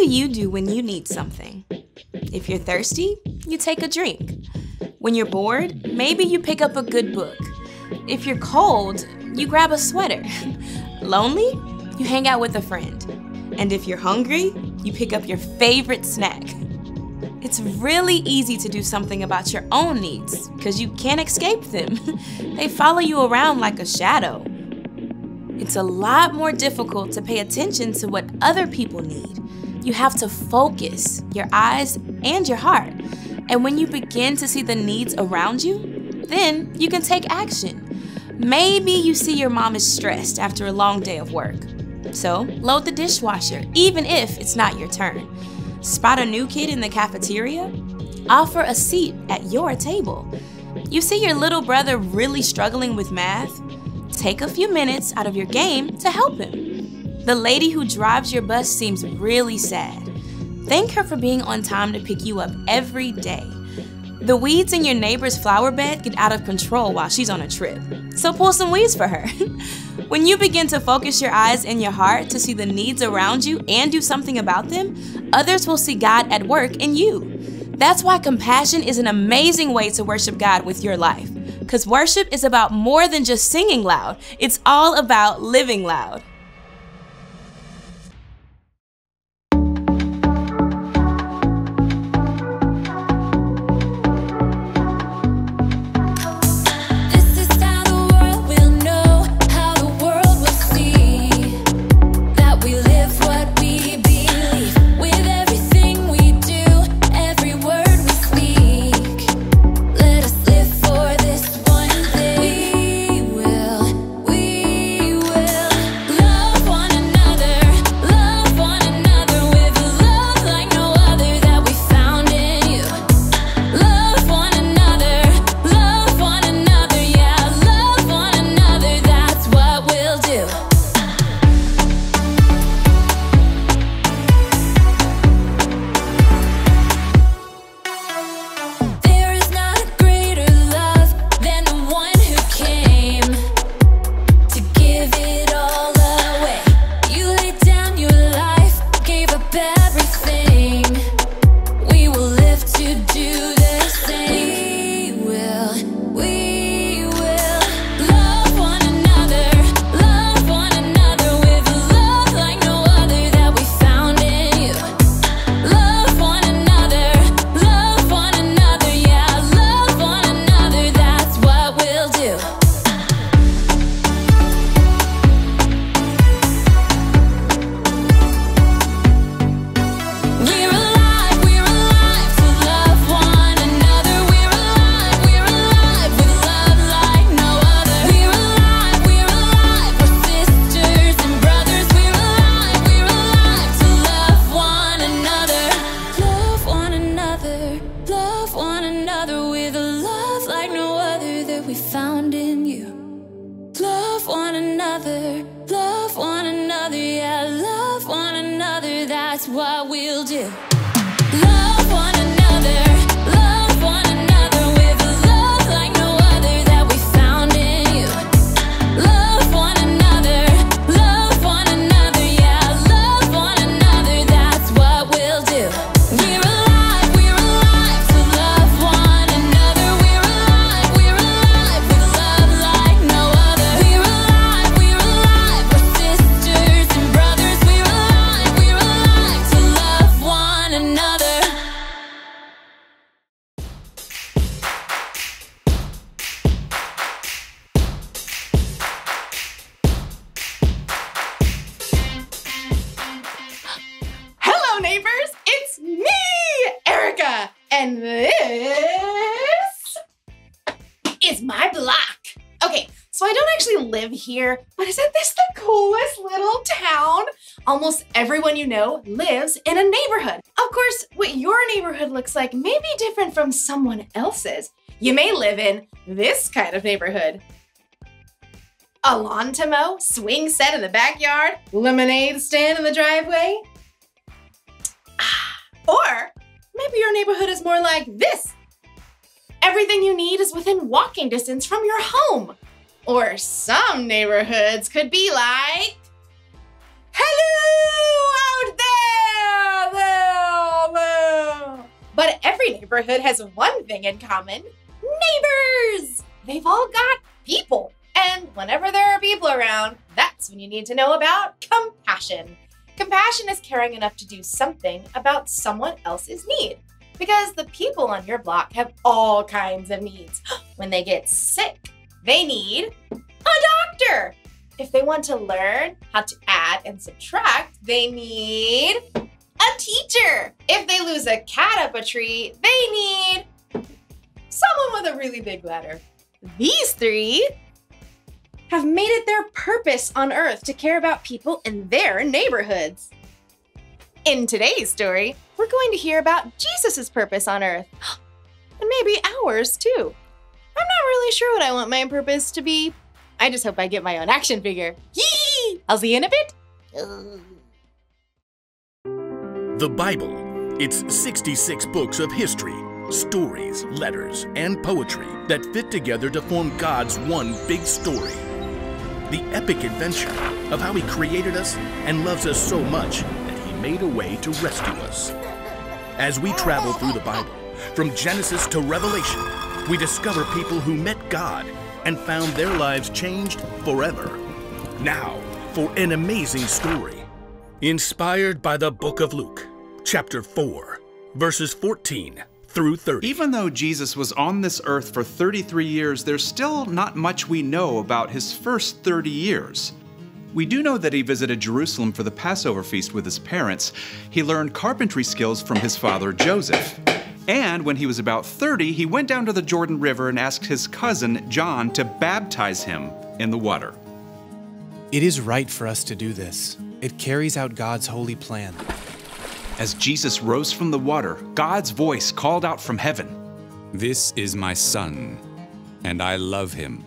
you do when you need something? If you're thirsty, you take a drink. When you're bored, maybe you pick up a good book. If you're cold, you grab a sweater. Lonely? You hang out with a friend. And if you're hungry, you pick up your favorite snack. It's really easy to do something about your own needs because you can't escape them. They follow you around like a shadow. It's a lot more difficult to pay attention to what other people need. You have to focus your eyes and your heart. And when you begin to see the needs around you, then you can take action. Maybe you see your mom is stressed after a long day of work. So load the dishwasher, even if it's not your turn. Spot a new kid in the cafeteria? Offer a seat at your table. You see your little brother really struggling with math? Take a few minutes out of your game to help him. The lady who drives your bus seems really sad. Thank her for being on time to pick you up every day. The weeds in your neighbor's flower bed get out of control while she's on a trip, so pull some weeds for her. When you begin to focus your eyes and your heart to see the needs around you and do something about them, others will see God at work in you. That's why compassion is an amazing way to worship God with your life. Because worship is about more than just singing loud. It's all about living loud. And this is my block. Okay, so I don't actually live here, but isn't this the coolest little town? Almost everyone you know lives in a neighborhood. Of course, what your neighborhood looks like may be different from someone else's. You may live in this kind of neighborhood. A lawn to mow, swing set in the backyard, lemonade stand in the driveway. Or maybe your neighborhood is more like this. Everything you need is within walking distance from your home. Or some neighborhoods could be like, hello out there! But every neighborhood has one thing in common: neighbors! They've all got people. And whenever there are people around, that's when you need to know about compassion. Compassion is caring enough to do something about someone else's need. Because the people on your block have all kinds of needs. When they get sick, they need a doctor. If they want to learn how to add and subtract, they need a teacher. If they lose a cat up a tree, they need someone with a really big ladder. These three have made it their purpose on Earth to care about people in their neighborhoods. In today's story, we're going to hear about Jesus' purpose on Earth, and maybe ours too. I'm not really sure what I want my purpose to be. I just hope I get my own action figure. Yee! I'll see you in a bit. The Bible. It's 66 books of history, stories, letters, and poetry that fit together to form God's one big story. The epic adventure of how He created us and loves us so much that He made a way to rescue us. As we travel through the Bible, from Genesis to Revelation, we discover people who met God and found their lives changed forever. Now, for an amazing story, inspired by the book of Luke, chapter 4, verses 14 through 30. Even though Jesus was on this earth for 33 years, there's still not much we know about his first 30 years. We do know that he visited Jerusalem for the Passover feast with his parents. He learned carpentry skills from his father Joseph. And when he was about 30, he went down to the Jordan River and asked his cousin John to baptize him in the water. It is right for us to do this. It carries out God's holy plan. As Jesus rose from the water, God's voice called out from heaven, "This is my son, and I love him.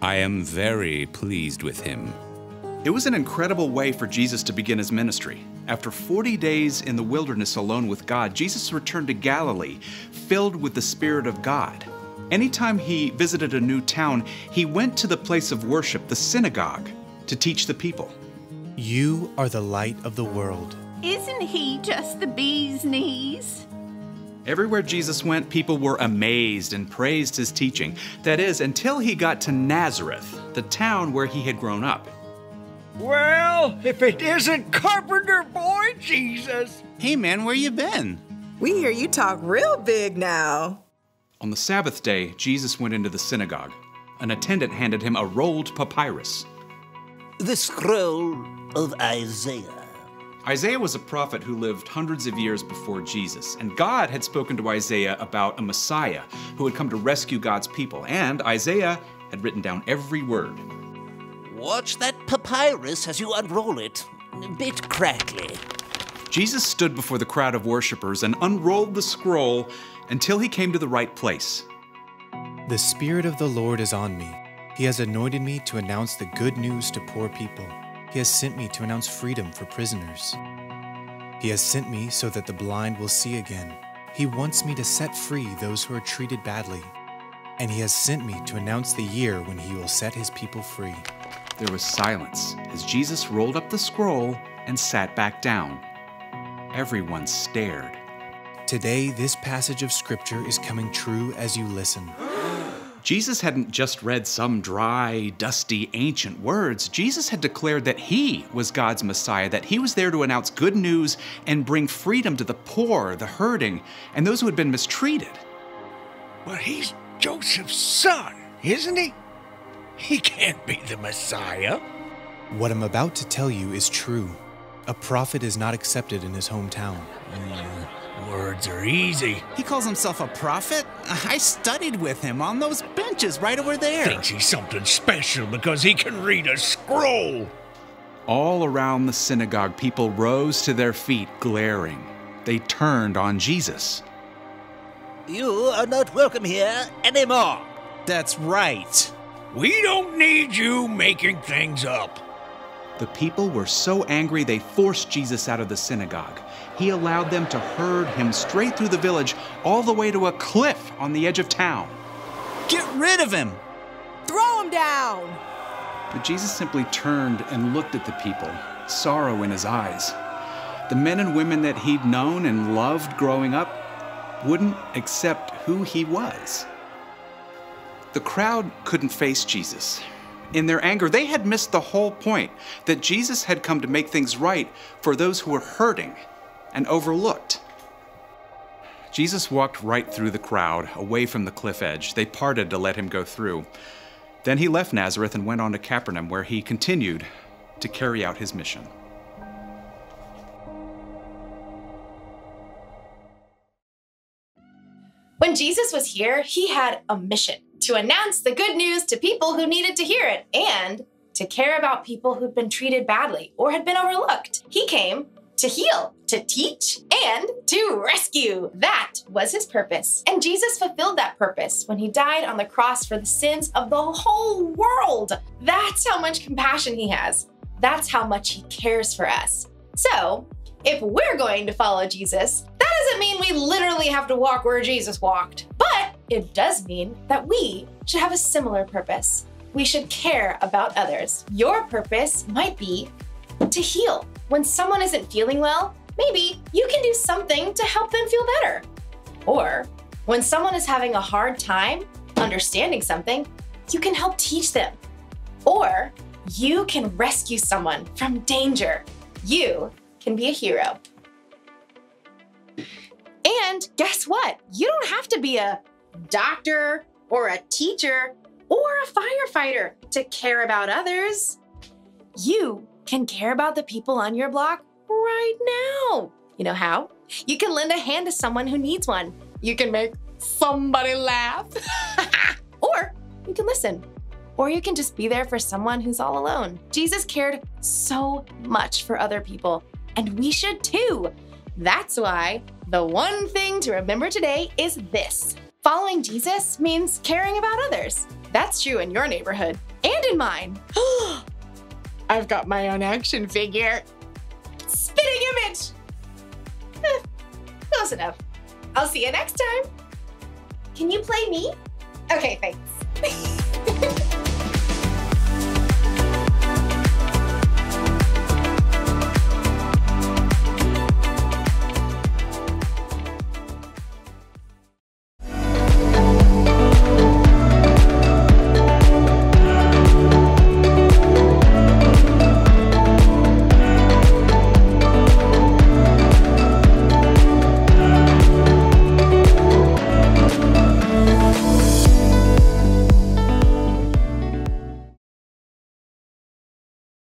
I am very pleased with him." It was an incredible way for Jesus to begin his ministry. After 40 days in the wilderness alone with God, Jesus returned to Galilee, filled with the Spirit of God. Anytime he visited a new town, he went to the place of worship, the synagogue, to teach the people. You are the light of the world. Isn't he just the bee's knees? Everywhere Jesus went, people were amazed and praised his teaching. That is, until he got to Nazareth, the town where he had grown up. Well, if it isn't Carpenter Boy Jesus! Hey man, where you been? We hear you talk real big now. On the Sabbath day, Jesus went into the synagogue. An attendant handed him a rolled papyrus. The scroll of Isaiah. Isaiah was a prophet who lived hundreds of years before Jesus, and God had spoken to Isaiah about a Messiah who had come to rescue God's people, and Isaiah had written down every word. Watch that papyrus as you unroll it. A bit crackly. Jesus stood before the crowd of worshipers and unrolled the scroll until he came to the right place. The Spirit of the Lord is on me. He has anointed me to announce the good news to poor people. He has sent me to announce freedom for prisoners. He has sent me so that the blind will see again. He wants me to set free those who are treated badly. And he has sent me to announce the year when he will set his people free. There was silence as Jesus rolled up the scroll and sat back down. Everyone stared. Today, this passage of Scripture is coming true as you listen. Jesus hadn't just read some dry, dusty, ancient words. Jesus had declared that he was God's Messiah, that he was there to announce good news and bring freedom to the poor, the hurting, and those who had been mistreated. But he's Joseph's son, isn't he? He can't be the Messiah. What I'm about to tell you is true. A prophet is not accepted in his hometown. Words are easy. He calls himself a prophet? I studied with him on those benches right over there. Thinks he's something special because he can read a scroll. All around the synagogue, people rose to their feet, glaring. They turned on Jesus. You are not welcome here anymore. That's right. We don't need you making things up. The people were so angry they forced Jesus out of the synagogue. He allowed them to herd him straight through the village, all the way to a cliff on the edge of town. Get rid of him! Throw him down! But Jesus simply turned and looked at the people, sorrow in his eyes. The men and women that he'd known and loved growing up, wouldn't accept who he was. The crowd couldn't face Jesus. In their anger, they had missed the whole point, that Jesus had come to make things right for those who were hurting and overlooked. Jesus walked right through the crowd, away from the cliff edge. They parted to let him go through. Then he left Nazareth and went on to Capernaum, where he continued to carry out his mission. When Jesus was here, he had a mission to announce the good news to people who needed to hear it and to care about people who'd been treated badly or had been overlooked. He came to heal, to teach, and to rescue. That was his purpose. And Jesus fulfilled that purpose when he died on the cross for the sins of the whole world. That's how much compassion he has. That's how much he cares for us. So, if we're going to follow Jesus, that doesn't mean we literally have to walk where Jesus walked. But it does mean that we should have a similar purpose. We should care about others. Your purpose might be to heal. When someone isn't feeling well, maybe you can do something to help them feel better. Or when someone is having a hard time understanding something, you can help teach them. Or you can rescue someone from danger. You can be a hero. And guess what? You don't have to be a doctor or a teacher or a firefighter to care about others. You can care about the people on your block right now. You know how? You can lend a hand to someone who needs one. You can make somebody laugh. Or you can listen. Or you can just be there for someone who's all alone. Jesus cared so much for other people, and we should too. That's why the one thing to remember today is this. Following Jesus means caring about others. That's true in your neighborhood and in mine. I've got my own action figure. Spitting image. Close enough. I'll see you next time. Can you play me? Okay, thanks.